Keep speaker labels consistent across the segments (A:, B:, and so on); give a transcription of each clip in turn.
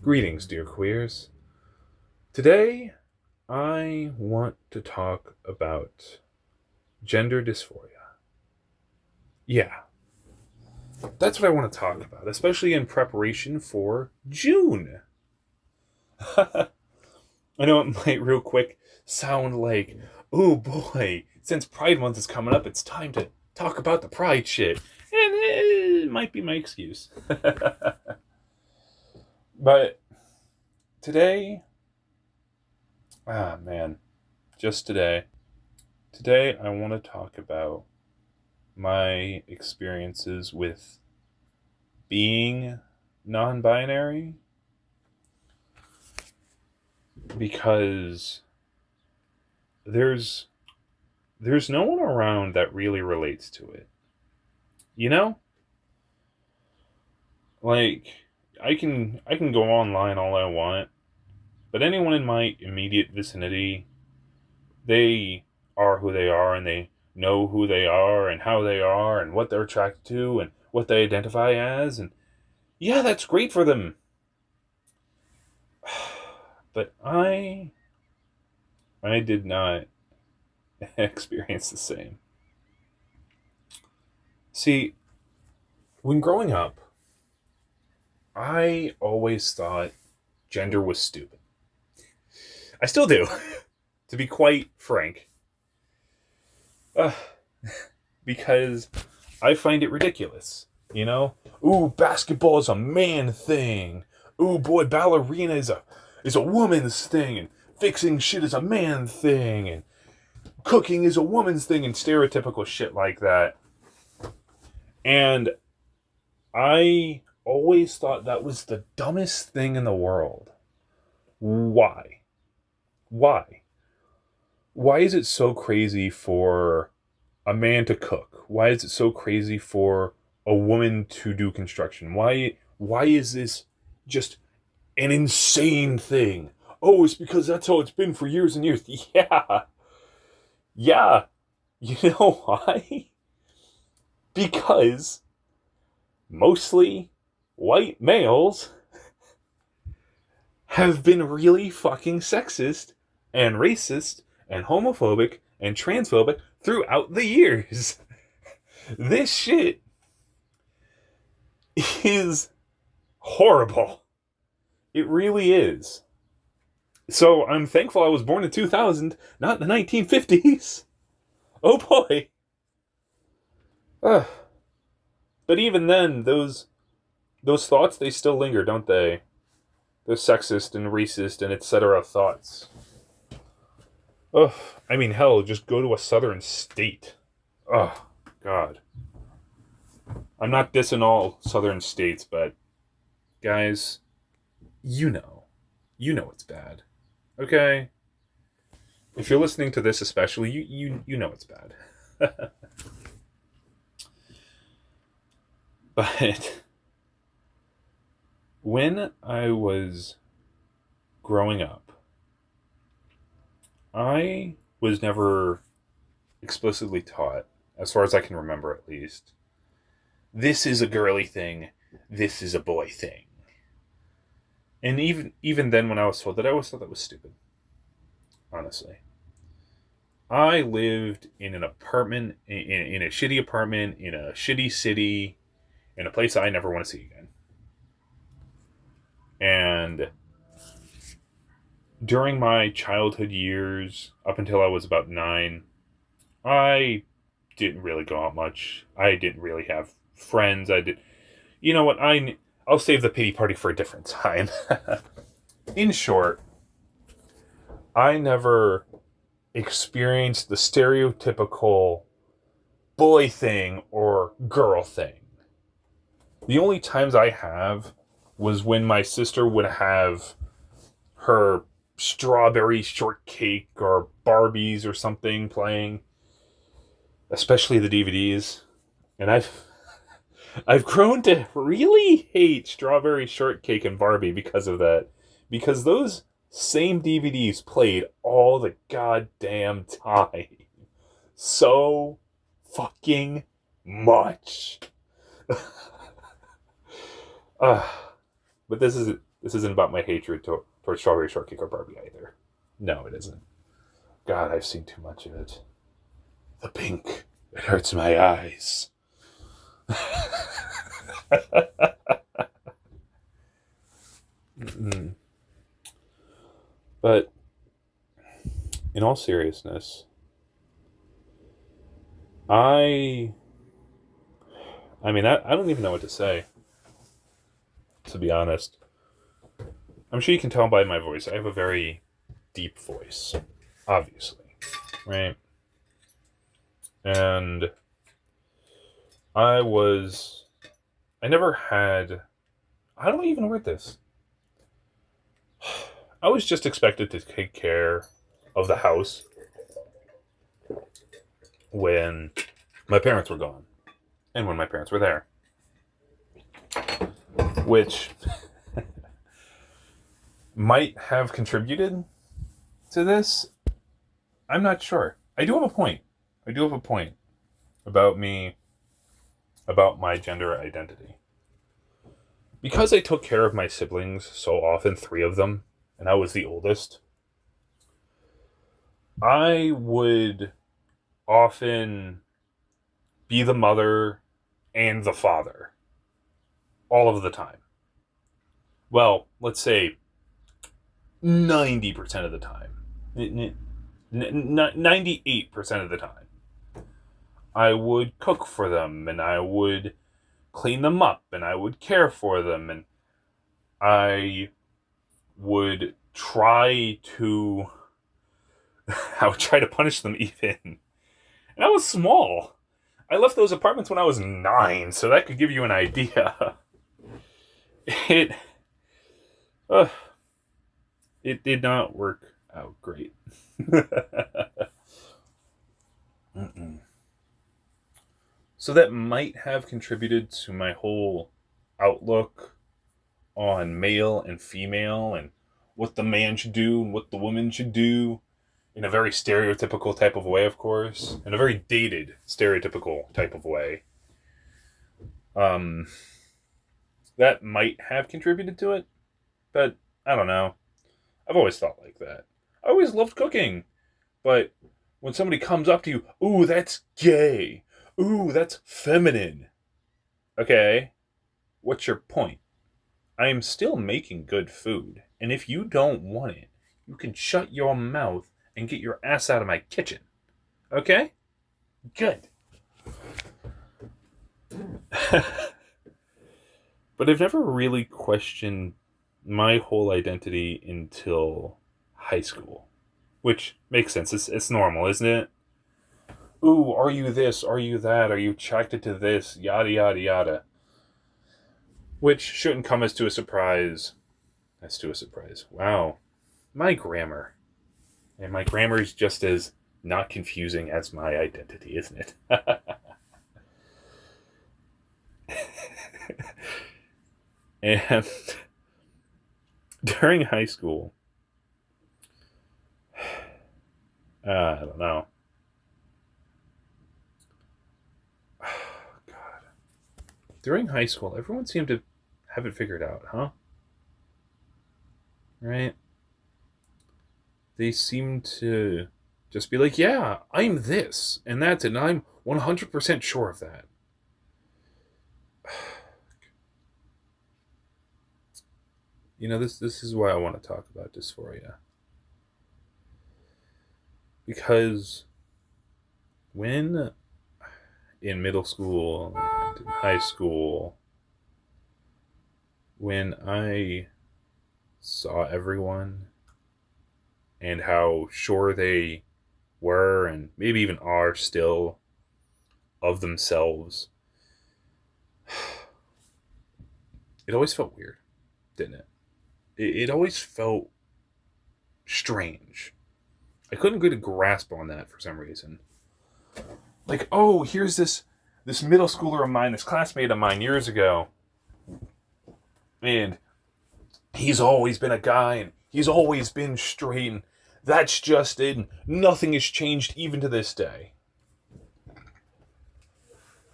A: Greetings, dear queers. Today, I want to talk about gender dysphoria. Yeah, that's what I want to talk about, especially in preparation for June. I know it might, real quick, sound like, oh boy, since Pride Month is coming up, it's time to talk about the Pride shit. And it might be my excuse. But today, man, just today I want to talk about my experiences with being non-binary, because there's no one around that really relates to it. You know? Like I can go online all I want, but anyone in my immediate vicinity, they are who they are, and they know who they are and how they are and what they're attracted to and what they identify as, and yeah, that's great for them. But I did not experience the same. See, when growing up, I always thought gender was stupid. I still do, to be quite frank. Uh, because I find it ridiculous. You know? Ooh, basketball is a man thing. Ooh, boy, ballerina is a woman's thing, and fixing shit is a man thing, and cooking is a woman's thing, and stereotypical shit like that. And I always thought that was the dumbest thing in the world. Why? Why? Why is it so crazy for a man to cook? Why is it so crazy for a woman to do construction? Why is this just an insane thing? Oh, it's because that's how it's been for years and years. Yeah. Yeah. You know why? Because mostly white males have been really fucking sexist and racist and homophobic and transphobic throughout the years. This shit is horrible. It really is. So I'm thankful I was born in 2000, not in the 1950s. Oh boy. Ugh. But even then, those thoughts, they still linger, don't they? Those sexist and racist and etc. thoughts. Ugh. I mean, hell, just go to a southern state. Oh, God. I'm not dissing all southern states, but guys, you know. You know it's bad. Okay? If you're listening to this especially, you know it's bad. But when I was growing up, I was never explicitly taught, as far as I can remember at least, this is a girly thing, this is a boy thing. And even then, when I was told that, I always thought that was stupid. Honestly, I lived in an apartment, in a shitty apartment, in a shitty city, in a place I never want to see again. And during my childhood years, up until I was about 9, I didn't really go out much. I didn't really have friends. I did. You know what? I'll save the pity party for a different time. In short, I never experienced the stereotypical boy thing or girl thing. The only times I have was when my sister would have her strawberry shortcake or Barbies or something playing, especially the DVDs. And I've grown to really hate strawberry shortcake and Barbie because of that. Because those same DVDs played all the goddamn time. So fucking much. uh, but this is This isn't about my hatred towards Strawberry Shortcake or Barbie either. No, it isn't. God, I've seen too much of it. The pink. It hurts my eyes. But in all seriousness, I mean, I don't even know what to say, to be honest. I'm sure you can tell by my voice. I have a very deep voice, obviously, right? And I never had, how do I even word this? I was just expected to take care of the house when my parents were gone and when my parents were there. Which might have contributed to this. I'm not sure. I do have a point about my gender identity. Because I took care of my siblings so often, 3 of them, and I was the oldest, I would often be the mother and the father all of the time. Well, let's say 90% of the time. 98% of the time. I would cook for them, and I would clean them up, and I would care for them, and I would try to punish them even. And I was small. I left those apartments when I was 9, so that could give you an idea. It did not work out great. So that might have contributed to my whole outlook on male and female and what the man should do and what the woman should do, in a very stereotypical type of way, of course, in a very dated stereotypical type of way. That might have contributed to it, but I don't know. I've always thought like that. I always loved cooking, but when somebody comes up to you, ooh, that's gay. Ooh, that's feminine. Okay, what's your point? I am still making good food, and if you don't want it, you can shut your mouth and get your ass out of my kitchen. Okay? Good. But I've never really questioned my whole identity until high school. Which makes sense. It's normal, isn't it? Ooh, are you this? Are you that? Are you attracted to this? Yada, yada, yada. Which shouldn't come as to a surprise. As to a surprise. Wow. My grammar. And my grammar is just as not confusing as my identity, isn't it? And during high school, I don't know. God. During high school, everyone seemed to have it figured out, huh? Right? They seem to just be like, yeah, I'm this, and that's it, and I'm 100% sure of that. You know, this is why I want to talk about dysphoria. Because when in middle school and in high school, when I saw everyone and how sure they were and maybe even are still of themselves, it always felt weird, didn't it? It always felt strange. I couldn't get a grasp on that for some reason. Like, oh, here's this middle schooler of mine, this classmate of mine years ago, and he's always been a guy, and he's always been straight, and that's just it, and nothing has changed even to this day.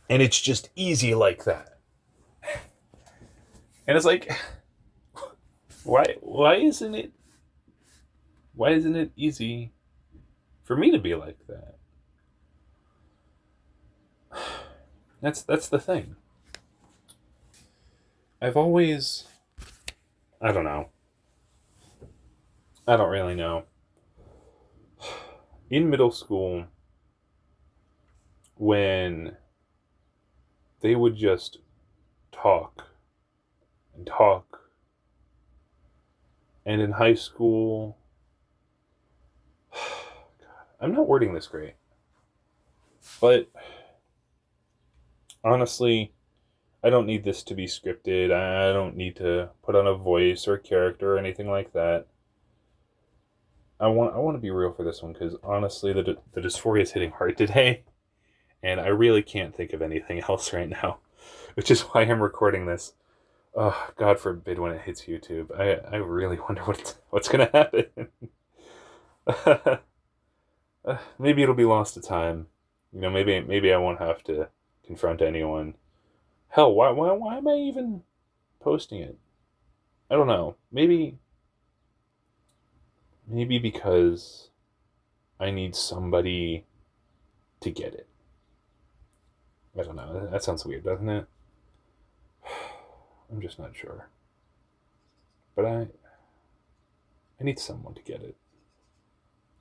A: And it's just easy like that. And it's like, why isn't it easy for me to be like that? That's the thing. I've always, I don't know. I don't really know. In middle school, when they would just talk and talk, and in high school, I'm not wording this great, but honestly, I don't need this to be scripted. I don't need to put on a voice or a character or anything like that. I want to be real for this one, because honestly, the dysphoria is hitting hard today, and I really can't think of anything else right now, which is why I'm recording this. Oh, God forbid when it hits YouTube. I really wonder what's gonna happen. Maybe it'll be lost to time. Maybe I won't have to confront anyone. Hell, why am I even posting it? I don't know. Maybe because I need somebody to get it. I don't know. That sounds weird, doesn't it? I'm just not sure. But I need someone to get it.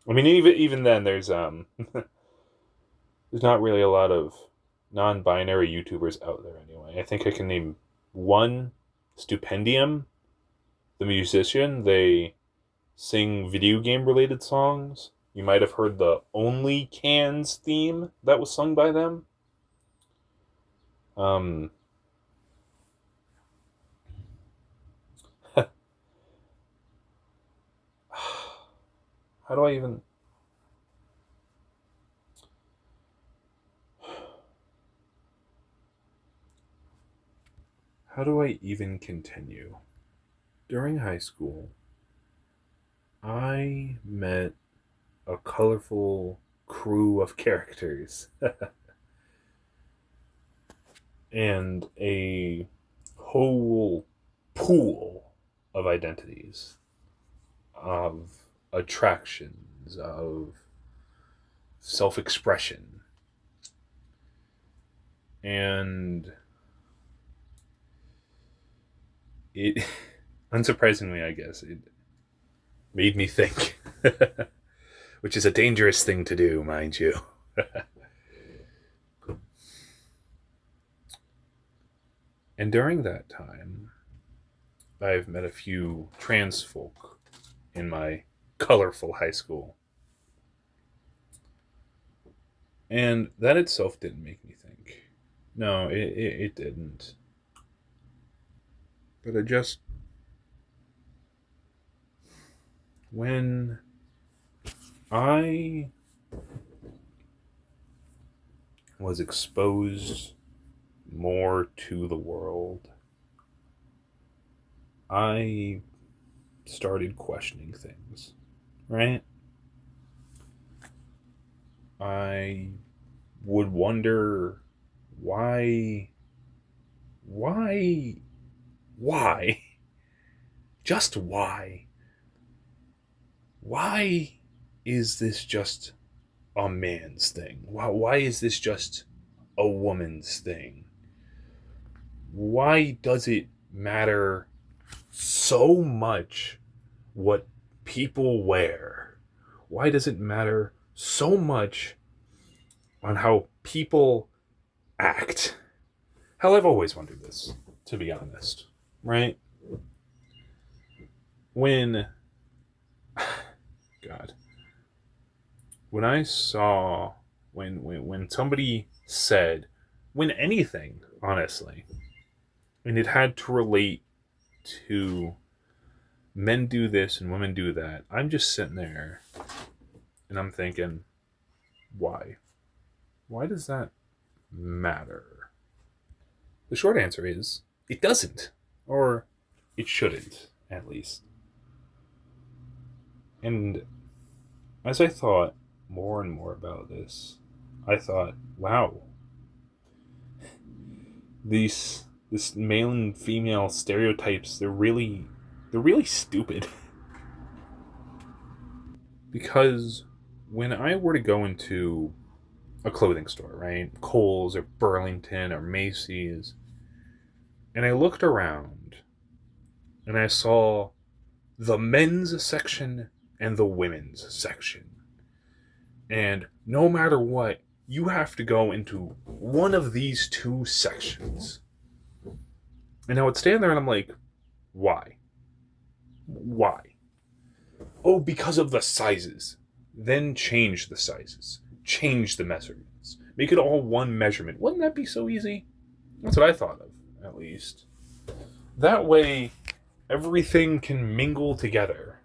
A: I mean, even then, there's there's not really a lot of non-binary YouTubers out there anyway. I think I can name one, Stupendium, the musician. They sing video game related songs. You might have heard the Only Cans theme that was sung by them. How do I even... How do I even continue? During high school, I met a colorful crew of characters and a whole pool of identities, of attractions, of self-expression. And it, unsurprisingly, I guess, it made me think, which is a dangerous thing to do, mind you. And during that time, I've met a few trans folk in my colorful high school. And that itself didn't make me think. No, it didn't. But it just... When I was exposed more to the world, I started questioning things, right? I would wonder why, just why is this just a man's thing? Why is this just a woman's thing? Why does it matter so much what people wear? Why does it matter so much on how people act? Hell, I've always wondered this, to be honest, right? When God, when I saw, when somebody said, when anything, honestly, and it had to relate to men do this and women do that, I'm just sitting there and I'm thinking, why? Why does that matter? The short answer is, it doesn't. Or it shouldn't, at least. And as I thought more and more about this, I thought, wow, this male and female stereotypes, they're really they're really stupid. Because when I were to go into a clothing store, right? Kohl's or Burlington or Macy's, and I looked around and I saw the men's section and the women's section. And no matter what, you have to go into one of these two sections. And I would stand there and I'm like, why? Why? Oh, because of the sizes. Then change the sizes. Change the measurements. Make it all one measurement. Wouldn't that be so easy? That's what I thought of, at least. That way, everything can mingle together.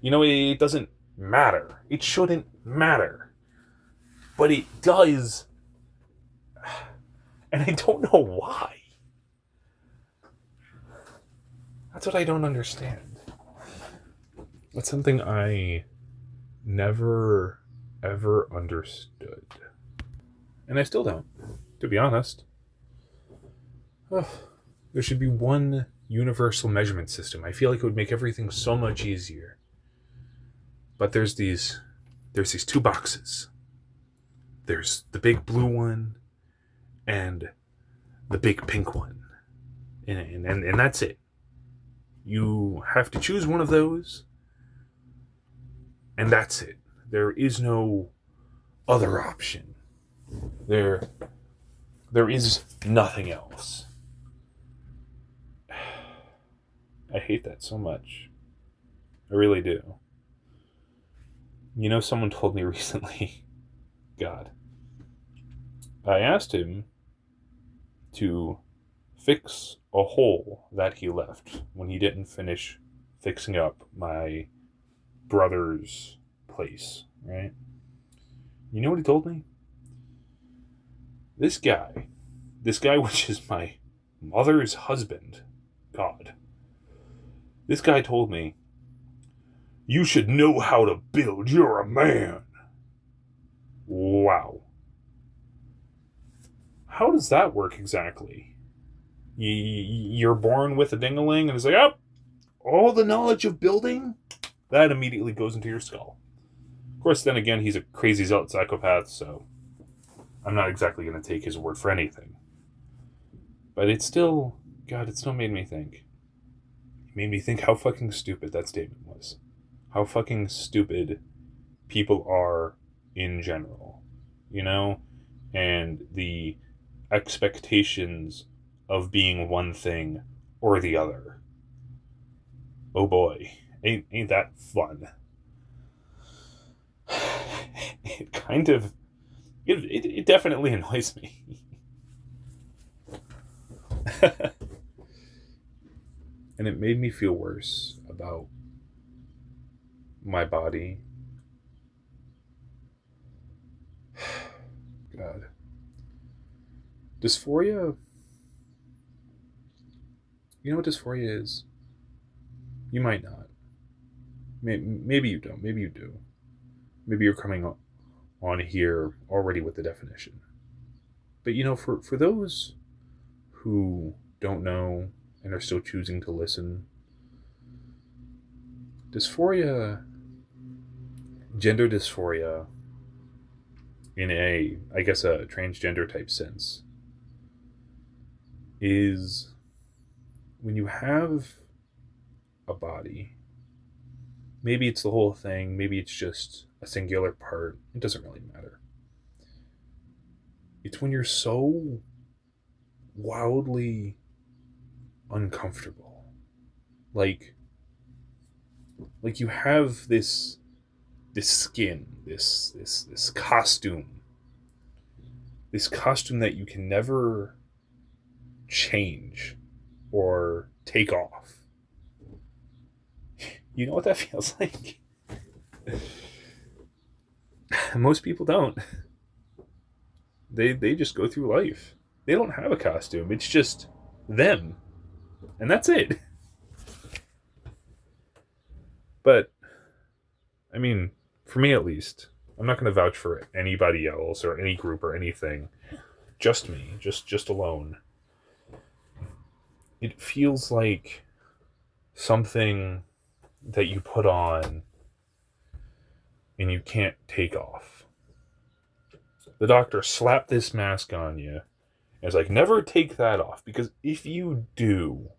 A: You know, it doesn't matter. It shouldn't matter. But it does. And I don't know why. That's what I don't understand. That's something I never, ever understood. And I still don't, to be honest. Ugh. There should be one universal measurement system. I feel like it would make everything so much easier. But there's these two boxes. There's the big blue one and the big pink one. And that's it. You have to choose one of those, and that's it. There is no other option. There is nothing else. I hate that so much. I really do. You know, someone told me recently, God, I asked him to fix a hole that he left when he didn't finish fixing up my brother's place, right? You know what he told me? This guy, which is my mother's husband, God, this guy told me, you should know how to build, you're a man. Wow. How does that work exactly? You're born with a ding-a-ling and it's like, oh, all the knowledge of building, that immediately goes into your skull. Of course, then again, he's a crazy zealot psychopath, so I'm not exactly going to take his word for anything. But it still made me think. It made me think how fucking stupid that statement was. How fucking stupid people are in general, you know? And the expectations of being one thing or the other. Oh boy, ain't that fun. It definitely annoys me. And it made me feel worse about my body. God. Dysphoria. You know what dysphoria is? You might not. Maybe you don't. Maybe you do. Maybe you're coming on here already with the definition. But you know, for those who don't know and are still choosing to listen, dysphoria, gender dysphoria, in a transgender type sense, is when you have a body, maybe it's the whole thing, maybe it's just a singular part, it doesn't really matter. It's when you're so wildly uncomfortable. Like you have this skin, this costume. This costume that you can never change or take off. You know what that feels like? Most people don't. They just go through life. They don't have a costume. It's just them. And that's it. But, I mean, for me at least, I'm not going to vouch for anybody else or any group or anything. Just me. Just alone. It feels like something that you put on and you can't take off. The doctor slapped this mask on you and it's like, never take that off, because if you do,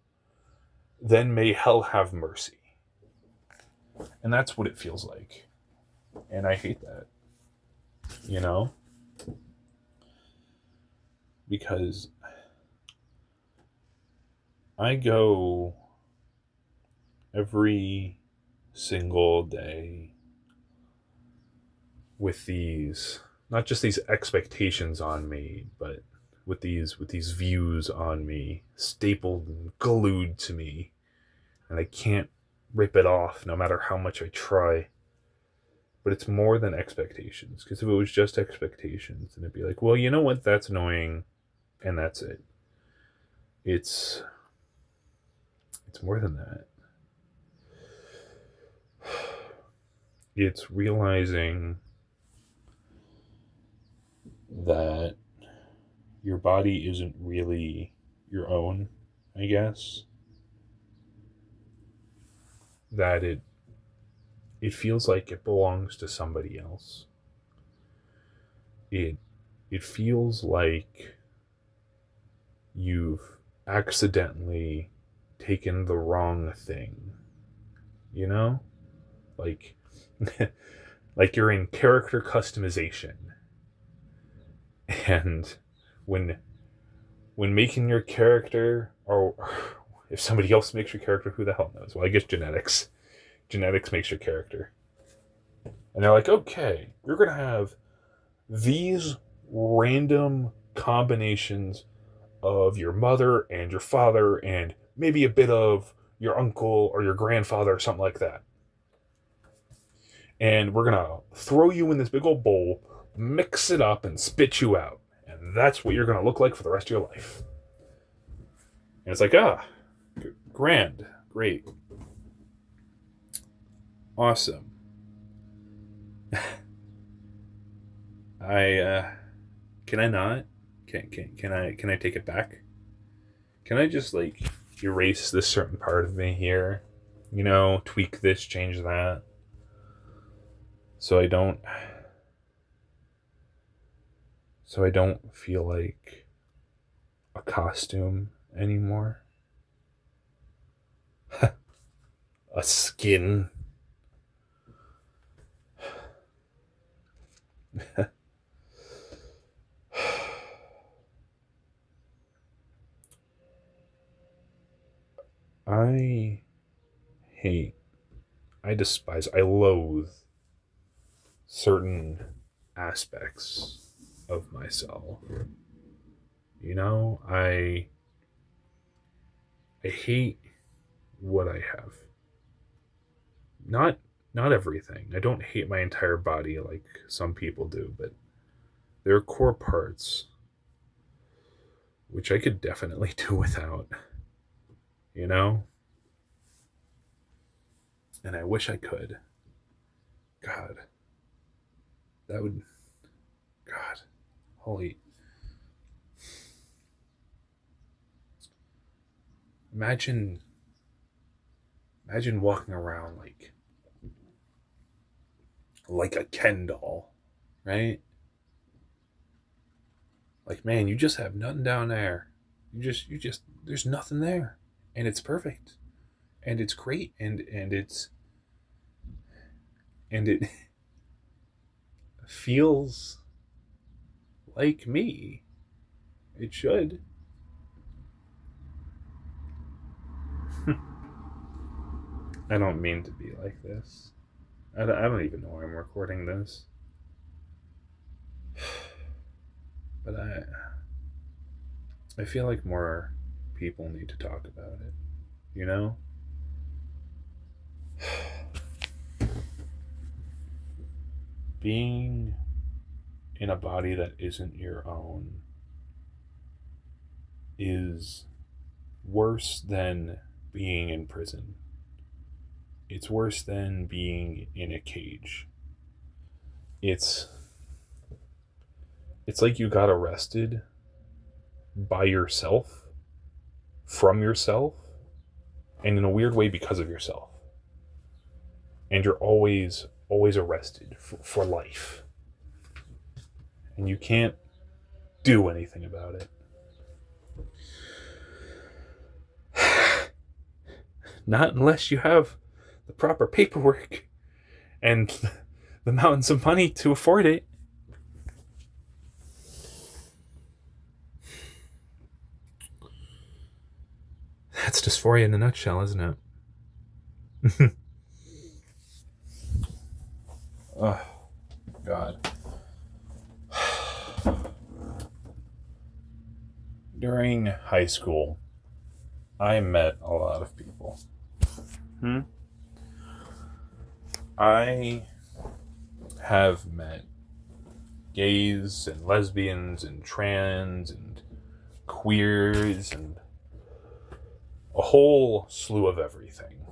A: then may hell have mercy. And that's what it feels like. And I hate that. You know? Because I go every single day with these, not just these expectations on me, but with these views on me, stapled and glued to me, and I can't rip it off no matter how much I try. But it's more than expectations, because if it was just expectations, then it'd be like, well, you know what, that's annoying, and that's it. It's more than that. It's realizing that your body isn't really your own, I guess. That it feels like it belongs to somebody else. It feels like you've accidentally taken the wrong thing. You know? Like like you're in character customization. And when making your character, or if somebody else makes your character, who the hell knows? Well, I guess genetics makes your character. And they're like, okay, you're going to have these random combinations of your mother and your father and maybe a bit of your uncle or your grandfather or something like that. And we're going to throw you in this big old bowl, mix it up, and spit you out. And that's what you're going to look like for the rest of your life. And it's like, grand, great, awesome. Can I not? Can I take it back? Can I just like erase this certain part of me here? You know, tweak this, change that. So I don't feel like a costume anymore. A skin. I despise, I loathe certain aspects of myself. You know, I hate what I have. Not everything. I don't hate my entire body like some people do, but there are core parts which I could definitely do without. You know? And I wish I could. God. That would... God. Holy... Imagine walking around like a Ken doll, right? Like, man, you just have nothing down there. You just there's nothing there. And it's perfect. And it's great. And it feels like me. It should. I don't mean to be like this. I don't even know why I'm recording this. But I feel like more people need to talk about it. You know? Being in a body that isn't your own is worse than being in prison. It's worse than being in a cage. It's like you got arrested by yourself, from yourself, and in a weird way because of yourself. And you're always arrested for life. And you can't do anything about it. Not unless you have the proper paperwork and the mountains of money to afford it. That's dysphoria in a nutshell, isn't it? Oh, God. During high school, I met a lot of people. I have met gays and lesbians and trans and queers and a whole slew of everything.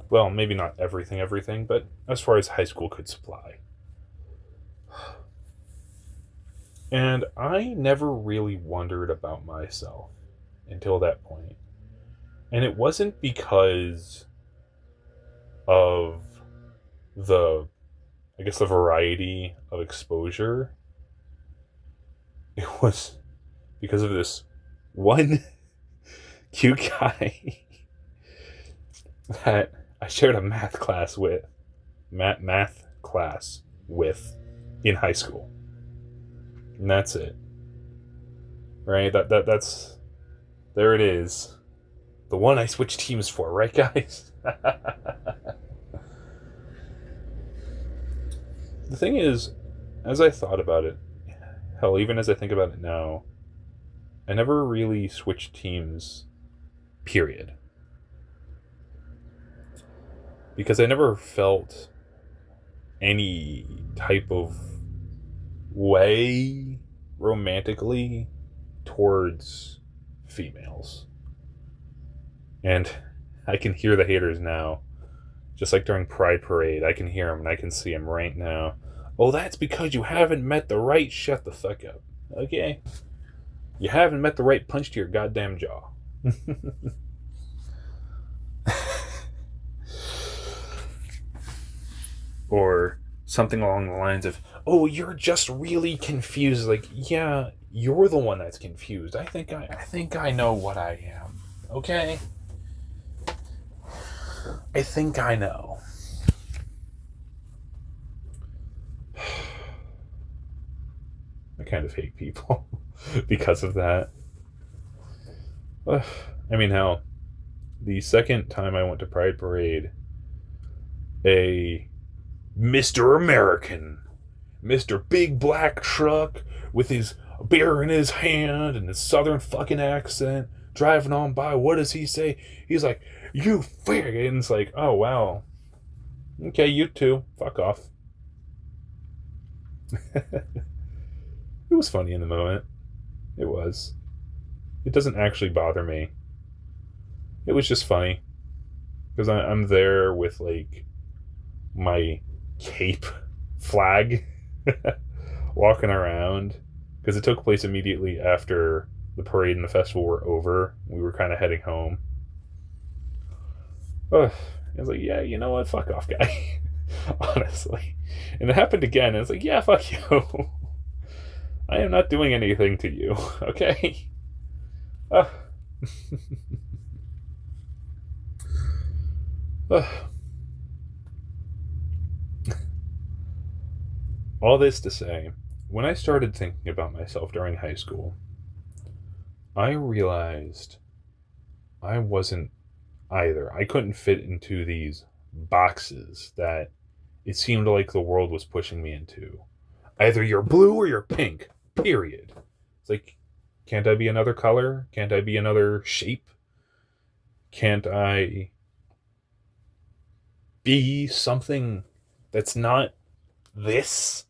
A: Well, maybe not everything, but as far as high school could supply. And I never really wondered about myself until that point. And it wasn't because of the variety of exposure. It was because of this one cute guy that I shared a math class with in high school. And that's it. Right? That's there it is. The one I switched teams for, right, guys? The thing is, as I thought about it, hell, even as I think about it now, I never really switched teams, period. Because I never felt any type of way romantically towards females. And I can hear the haters now. Just like during Pride Parade, I can hear them and I can see them right now. Oh, that's because you haven't met the right... Shut the fuck up. Okay? You haven't met the right punch to your goddamn jaw. Or something along the lines of, oh, you're just really confused. Like, yeah, you're the one that's confused. I think I know what I am. Okay? I think I know. I kind of hate people because of that. I mean, hell, the second time I went to Pride Parade, a Mr. American, Mr. Big Black Truck with his beer in his hand and his southern fucking accent driving on by, what does he say? He's like, you faggot. And it's like, oh, wow. Okay, you too. Fuck off. It was funny in the moment. It was. It doesn't actually bother me. It was just funny. Because I'm there with, like, my cape flag walking around. Because it took place immediately after the parade and the festival were over. We were kind of heading home. I was like, yeah, you know what? Fuck off, guy. Honestly. And it happened again. And it's like, yeah, fuck you. I am not doing anything to you. Okay? All this to say, when I started thinking about myself during high school, I realized I wasn't either. I couldn't fit into these boxes that it seemed like the world was pushing me into. Either you're blue or you're pink, period. It's like, can't I be another color? Can't I be another shape? Can't I be something that's not this?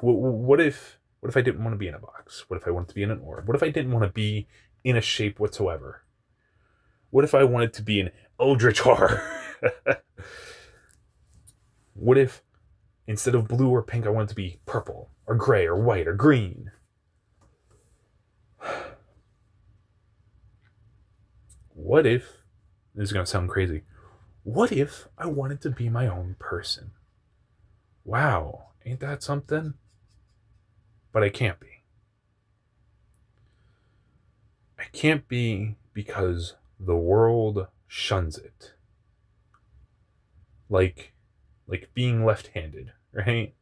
A: What if I didn't want to be in a box? What if I wanted to be in an orb? What if I didn't want to be in a shape whatsoever? What if I wanted to be an eldritch horror? What if instead of blue or pink I wanted to be purple or gray or white or green? what if, this is going to sound crazy, what if I wanted to be my own person? Wow, ain't that something? But I can't be. I can't be because the world shuns it. Like being left-handed, right?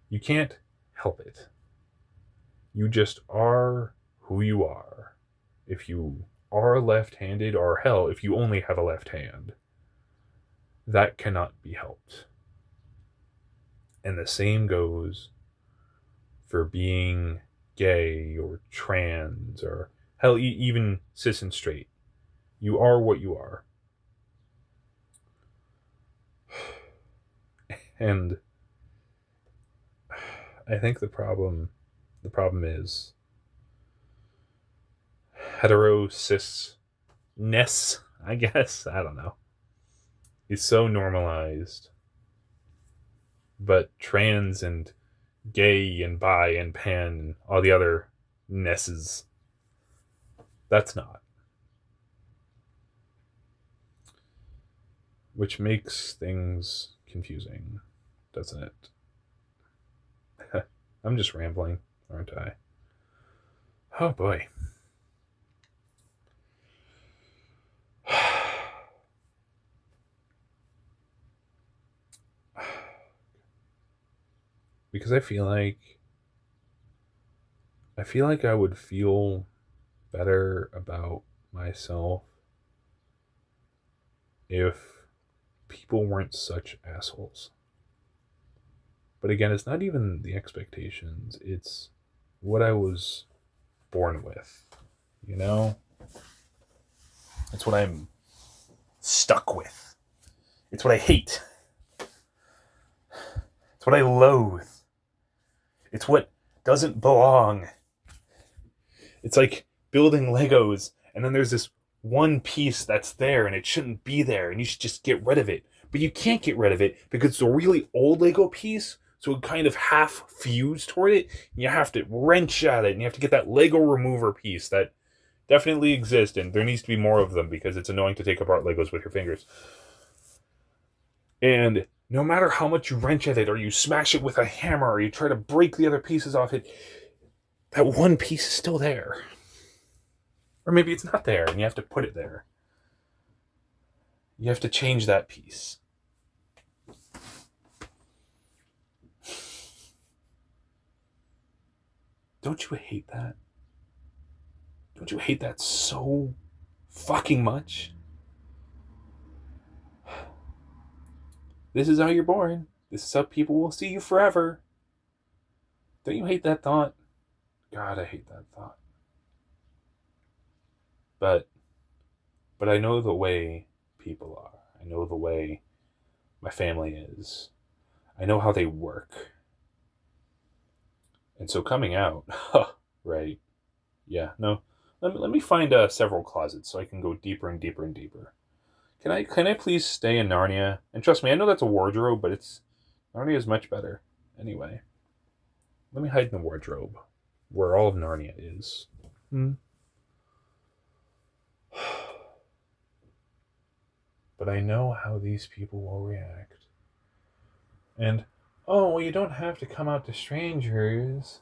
A: You can't help it. You just are who you are. If you are left-handed, or hell, if you only have a left hand, that cannot be helped. And the same goes for being gay or trans or hell, even cis and straight. You are what you are. And I think the problem is hetero cis-ness, I guess. I don't know. Is so normalized. But trans and gay and bi and pan and all the other nesses, that's not. Which makes things confusing, doesn't it? I'm just rambling, aren't I? Oh boy. Because I feel like I would feel better about myself if people weren't such assholes. But again, it's not even the expectations, it's what I was born with. You know? It's what I'm stuck with. It's what I hate. It's what I loathe. It's what doesn't belong. It's like building Legos, and then there's this one piece that's there, and it shouldn't be there, and you should just get rid of it. But you can't get rid of it because it's a really old Lego piece, so it kind of half fused toward it. And you have to wrench at it, and you have to get that Lego remover piece that definitely exists, and there needs to be more of them because it's annoying to take apart Legos with your fingers. And no matter how much you wrench at it, or you smash it with a hammer, or you try to break the other pieces off it, that one piece is still there. Or maybe it's not there, and you have to put it there. You have to change that piece. Don't you hate that? Don't you hate that so fucking much? This is how you're born. This is how people will see you forever. Don't you hate that thought? God, I hate that thought. But I know the way people are. I know the way my family is. I know how they work. And so coming out, right? Yeah, no. Let me find several closets so I can go deeper and deeper and deeper. Can I please stay in Narnia? And trust me, I know that's a wardrobe, but Narnia is much better. Anyway, let me hide in the wardrobe where all of Narnia is. But I know how these people will react. And, oh, well, you don't have to come out to strangers.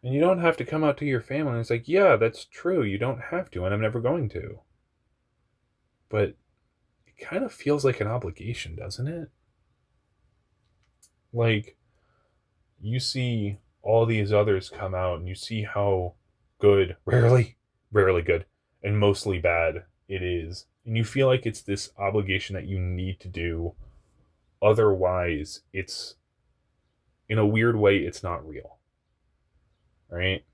A: And you don't have to come out to your family. And it's like, yeah, that's true. You don't have to, and I'm never going to. But it kind of feels like an obligation, doesn't it? Like, you see all these others come out, and you see how good, rarely good, and mostly bad it is. And you feel like it's this obligation that you need to do. Otherwise, it's, in a weird way, it's not real. Right?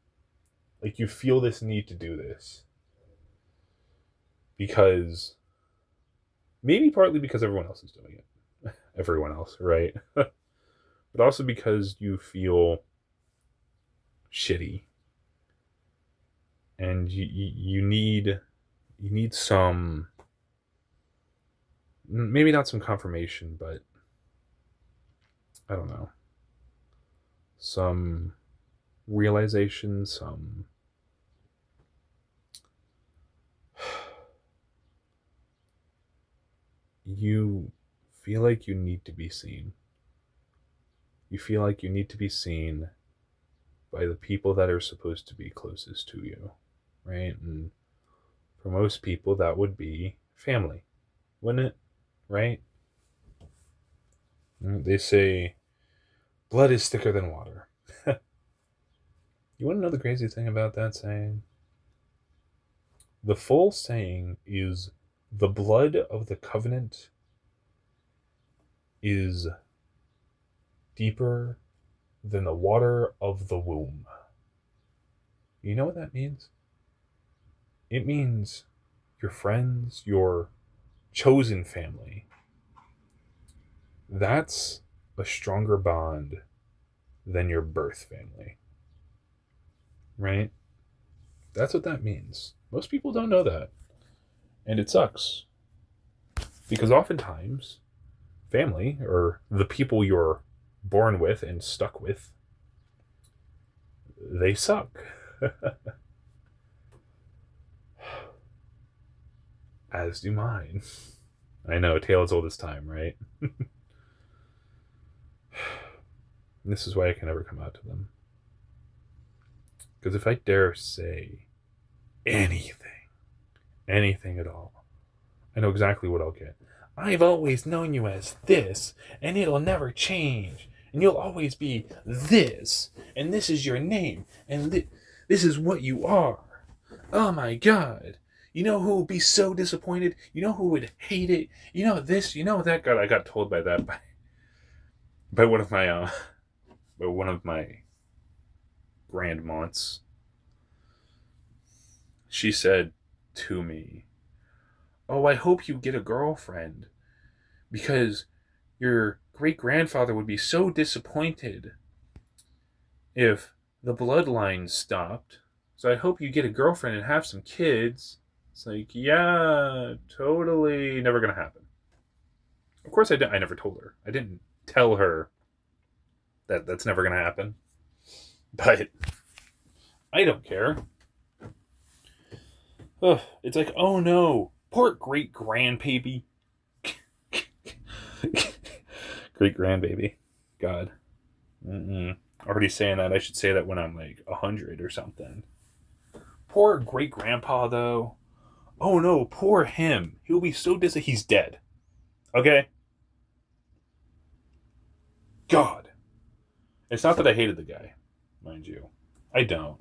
A: Like, you feel this need to do this. Because, maybe partly because everyone else is doing it. Everyone else, right? But also because you feel shitty. And you need some, maybe not some confirmation, but I don't know, some realization, some you feel like you need to be seen. You feel like you need to be seen by the people that are supposed to be closest to you, right? And for most people, that would be family, wouldn't it? Right? They say blood is thicker than water. You want to know the crazy thing about that saying? The full saying is the blood of the covenant is deeper than the water of the womb. You know what that means? It means your friends, your chosen family. That's a stronger bond than your birth family. Right? That's what that means. Most people don't know that. And it sucks. Because oftentimes, family, or the people you're born with and stuck with, they suck. As do mine. I know, tale as old as time, right? This is why I can never come out to them. Because if I dare say anything at all, I know exactly what I'll get. I've always known you as this, and it'll never change. And you'll always be this, and this is your name, and this is what you are. Oh my God. You know who would be so disappointed? You know who would hate it? You know this, you know that. God, I got told by that by one of my grandmaunts. She said to me, "Oh, I hope you get a girlfriend, because your great-grandfather would be so disappointed if the bloodline stopped. So I hope you get a girlfriend and have some kids." It's like, yeah, totally never gonna happen. Of course I never told her. I didn't tell her that that's never gonna happen. But I don't care. Ugh, it's like, oh no, poor great-grandbaby. Great-grandbaby. God. Already saying that. I should say that when I'm like 100 or something. Poor great-grandpa, though. Oh no, poor him. He'll be so disappointed. He's dead. Okay? God. It's not that I hated the guy, mind you. I don't.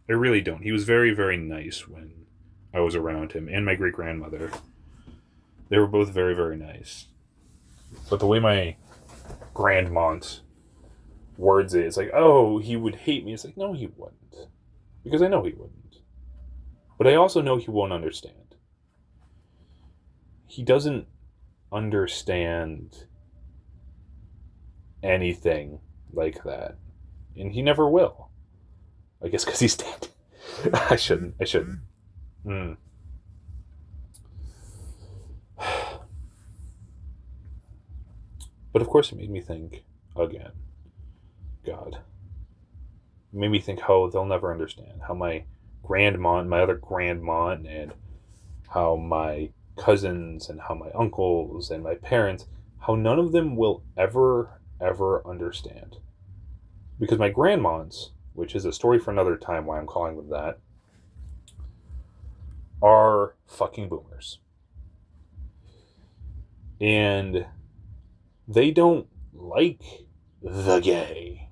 A: I really don't. He was very, very nice when I was around him, and my great-grandmother. They were both very, very nice. But the way my grandmaunt words it, it's like, oh, he would hate me. It's like, no, he wouldn't. Because I know he wouldn't. But I also know he won't understand. He doesn't understand anything like that. And he never will. I guess because he's dead. I shouldn't. But of course it made me think again. God. It made me think how they'll never understand. How my other grandmaunt, and how my cousins, and how my uncles, and my parents, how none of them will ever understand. Because my grandmaunts, which is a story for another time why I'm calling them that, are fucking boomers. And they don't like the gay.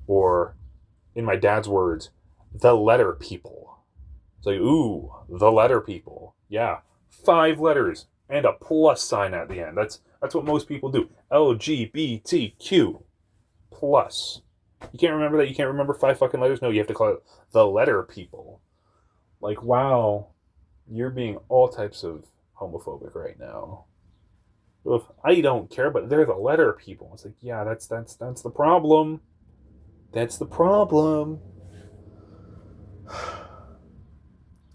A: Or, in my dad's words, the letter people. It's like, ooh, the letter people. Yeah, 5 letters and a plus sign at the end. That's what most people do. LGBTQ plus. You can't remember that? You can't remember 5 fucking letters? No, you have to call it the letter people. Like, wow, you're being all types of homophobic right now. I don't care, but they're the letter people. It's like, yeah, that's the problem. That's the problem.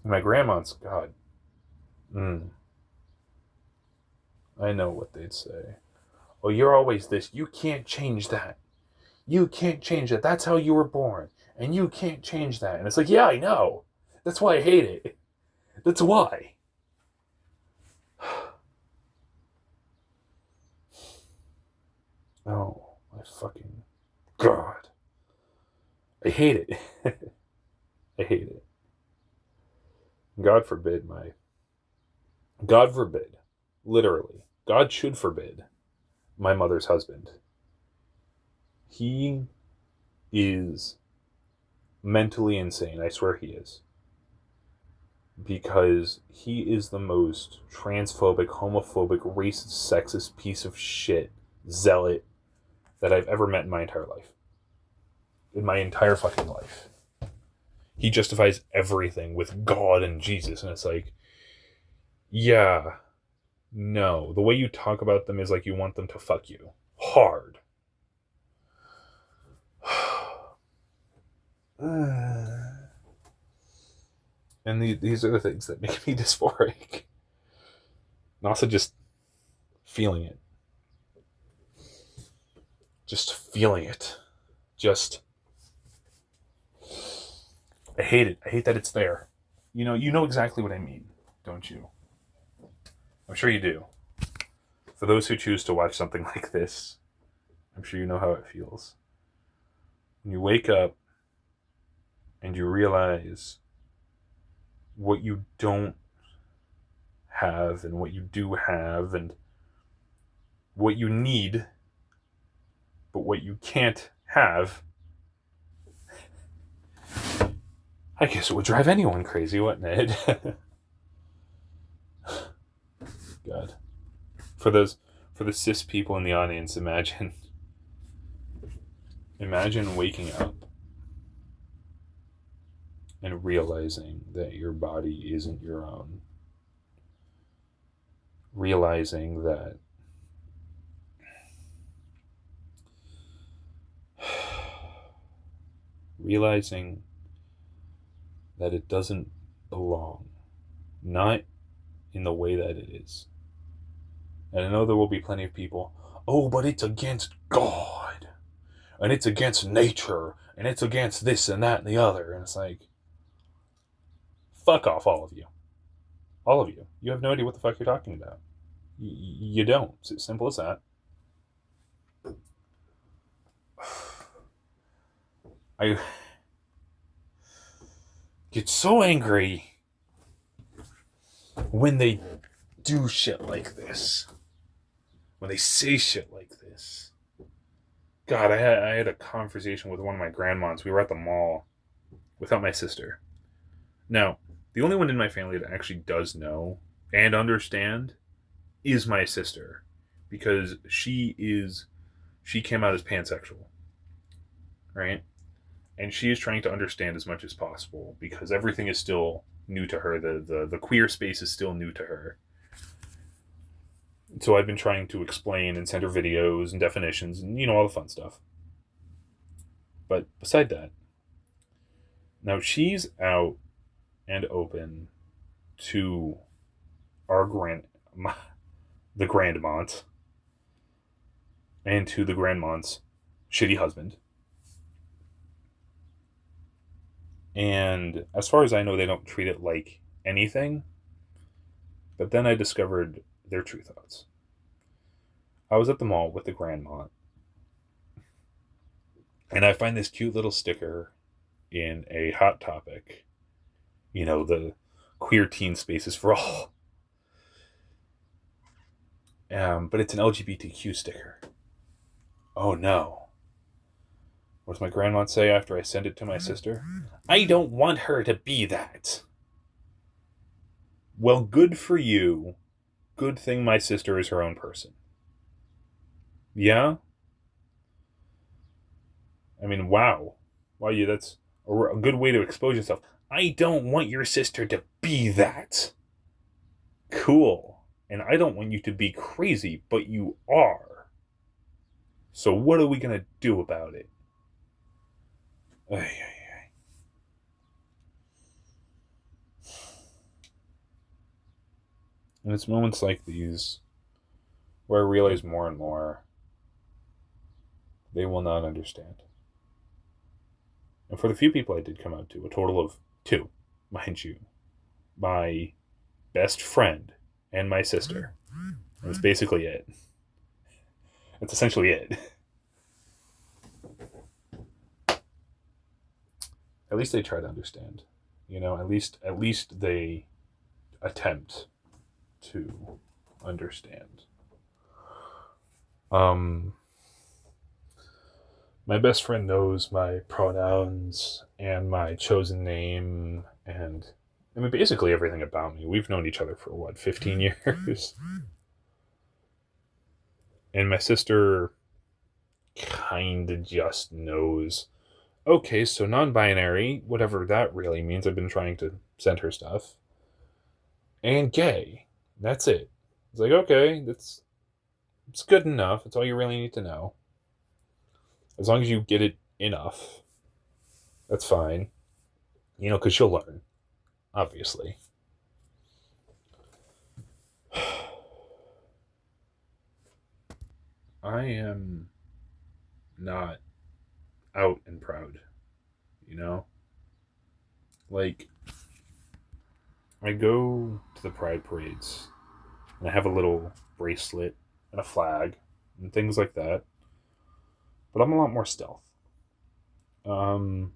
A: My grandma's, God. I know what they'd say. Oh, you're always this. You can't change that. You can't change that. That's how you were born. And you can't change that. And it's like, yeah, I know. That's why I hate it. That's why. Oh, my fucking God. I hate it. I hate it. God forbid God forbid, literally, God should forbid my mother's husband. He is mentally insane. I swear he is. Because he is the most transphobic, homophobic, racist, sexist piece of shit zealot that I've ever met in my entire life. In my entire fucking life. He justifies everything with God and Jesus, and it's like, yeah, no. The way you talk about them is like you want them to fuck you. Hard. And these are the things that make me dysphoric. And also just feeling it. Just feeling it. Just... I hate it. I hate that it's there. You know exactly what I mean, don't you? I'm sure you do. For those who choose to watch something like this, I'm sure you know how it feels. When you wake up and you realize what you don't have and what you do have and what you need, but what you can't have, I guess it would drive anyone crazy, wouldn't it? God. For the cis people in the audience, imagine waking up and realizing that your body isn't your own. Realizing that it doesn't belong. Not in the way that it is. And I know there will be plenty of people, oh, but it's against God. And it's against nature. And it's against this and that and the other. And it's like, fuck off, all of you. All of you. You have no idea what the fuck you're talking about. You don't. It's as simple as that. I get so angry when they do shit like this. When they say shit like this. God, I had a conversation with one of my grandmas. We were at the mall without my sister. Now, the only one in my family that actually does know and understand is my sister. Because she came out as pansexual. Right? And she is trying to understand as much as possible because everything is still new to her. The queer space is still new to her. So I've been trying to explain and send her videos and definitions and, all the fun stuff. But beside that, now she's out and open to the grandmont and to the grandmont's shitty husband. And as far as I know, they don't treat it like anything. But then I discovered their true thoughts. I was at the mall with the grandma, and I find this cute little sticker in a Hot Topic. The queer teen spaces for all. But it's an LGBTQ sticker. Oh no. What does my grandma say after I send it to my sister? I don't want her to be that. Well, good for you. Good thing my sister is her own person. Yeah? I mean, wow. Wow, that's a good way to expose yourself. I don't want your sister to be that. Cool. And I don't want you to be crazy, but you are. So what are we going to do about it? Ay, ay, ay. And it's moments like these where I realize more and more they will not understand. And for the few people I did come out to, a total of 2, mind you, my best friend and my sister. That's basically it. That's essentially it. at least they try to understand. At least they attempt to understand. My best friend knows my pronouns and my chosen name, and I mean basically everything about me. We've known each other for what, 15 years? And my sister kind of just knows, okay, so non-binary, whatever that really means. I've been trying to send her stuff. And gay. That's it. It's like, okay, it's good enough. That's all you really need to know. As long as you get it enough, that's fine. Because you'll learn, obviously. I am not out and proud, Like, I go to the pride parades, and I have a little bracelet and a flag and things like that. But I'm a lot more stealth. And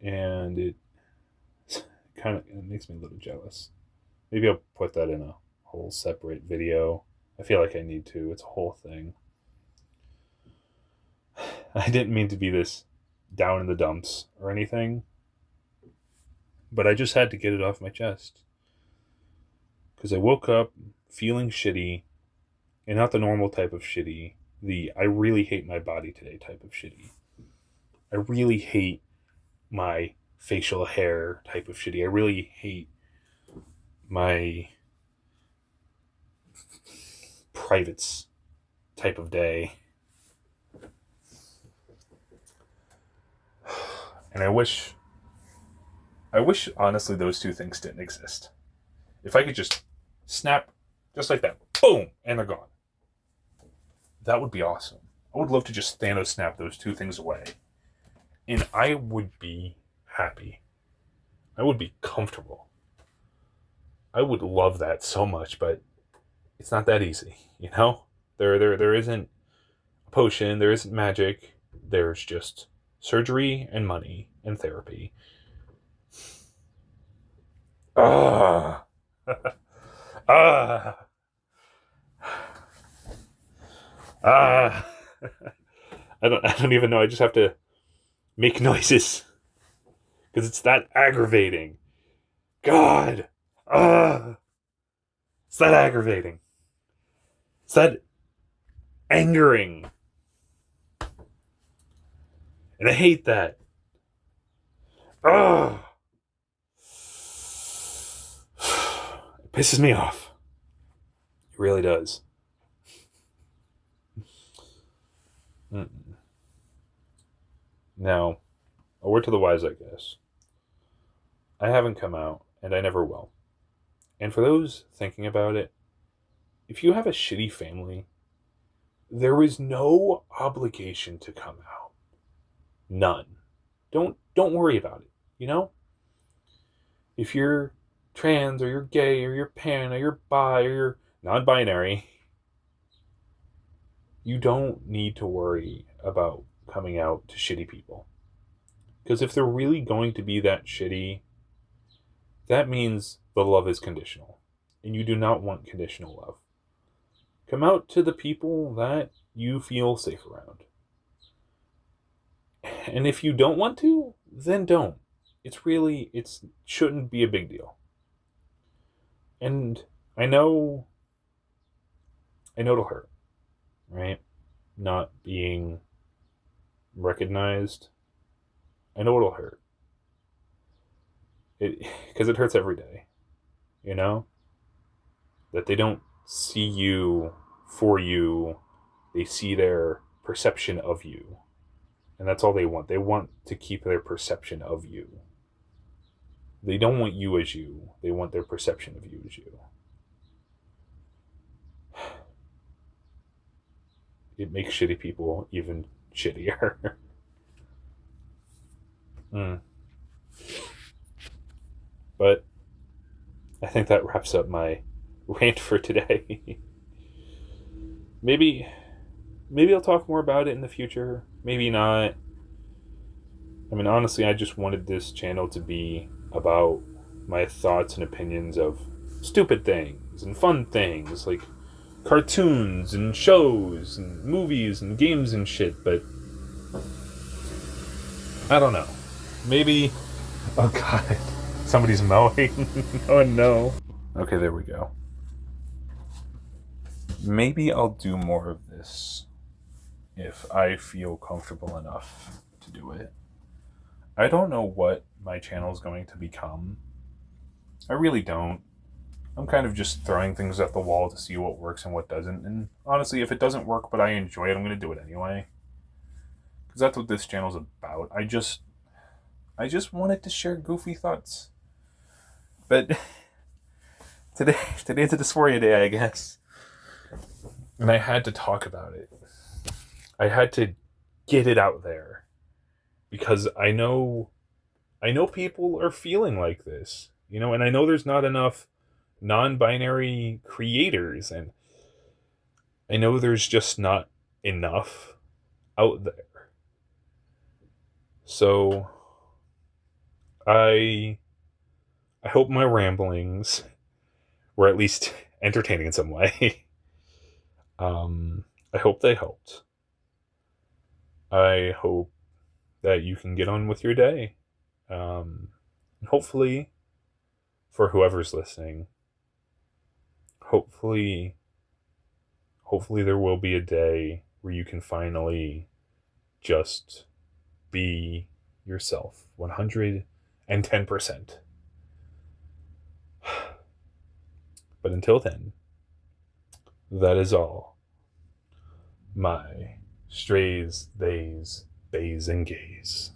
A: it makes me a little jealous. Maybe I'll put that in a whole separate video. I feel like I need to. It's a whole thing. I didn't mean to be this down in the dumps or anything, but I just had to get it off my chest. Because I woke up feeling shitty, and not the normal type of shitty, the I really hate my body today type of shitty. I really hate my facial hair type of shitty. I really hate my privates type of day. And I wish honestly those two things didn't exist. If I could just snap just like that, boom, and they're gone. That would be awesome. I would love to just Thanos snap those two things away. And I would be happy. I would be comfortable. I would love that so much, but it's not that easy, There isn't a potion, there isn't magic. There's just surgery and money and therapy. I don't even know. I just have to make noises because it's that aggravating. God. It's that aggravating. It's that angering. And I hate that. It pisses me off. It really does. Now, a word to the wise, I guess. I haven't come out, and I never will. And for those thinking about it, if you have a shitty family, there is no obligation to come out. None. Don't worry about it, If you're trans, or you're gay, or you're pan, or you're bi, or you're non-binary, you don't need to worry about coming out to shitty people. Because if they're really going to be that shitty, that means the love is conditional. And you do not want conditional love. Come out to the people that you feel safe around. And if you don't want to, then don't. It shouldn't be a big deal. And I know it'll hurt, right? Not being recognized. I know it'll hurt. Because it hurts every day, That they don't see you for you. They see their perception of you. And that's all they want. They want to keep their perception of you. They don't want you as you. They want their perception of you as you. It makes shitty people even shittier. But I think that wraps up my rant for today. Maybe I'll talk more about it in the future. Maybe not. I mean, honestly, I just wanted this channel to be about my thoughts and opinions of stupid things and fun things like cartoons and shows and movies and games and shit, but I don't know. Maybe. Oh god. Somebody's mowing. Oh no. Okay, there we go. Maybe I'll do more of this if I feel comfortable enough to do it. I don't know what my channel is going to become. I really don't. I'm kind of just throwing things at the wall to see what works and what doesn't. And honestly, if it doesn't work but I enjoy it, I'm going to do it anyway. Because that's what this channel's about. I just wanted to share goofy thoughts. But today's a dysphoria day, I guess. And I had to talk about it. I had to get it out there. Because I know people are feeling like this. And I know there's not enough non-binary creators, and I know there's just not enough out there. So I hope my ramblings were at least entertaining in some way. I hope they helped. I hope that you can get on with your day. Hopefully, for whoever's listening, hopefully there will be a day where you can finally just be yourself 110%. But until then, that is all. My strays, theys, bays, and gays.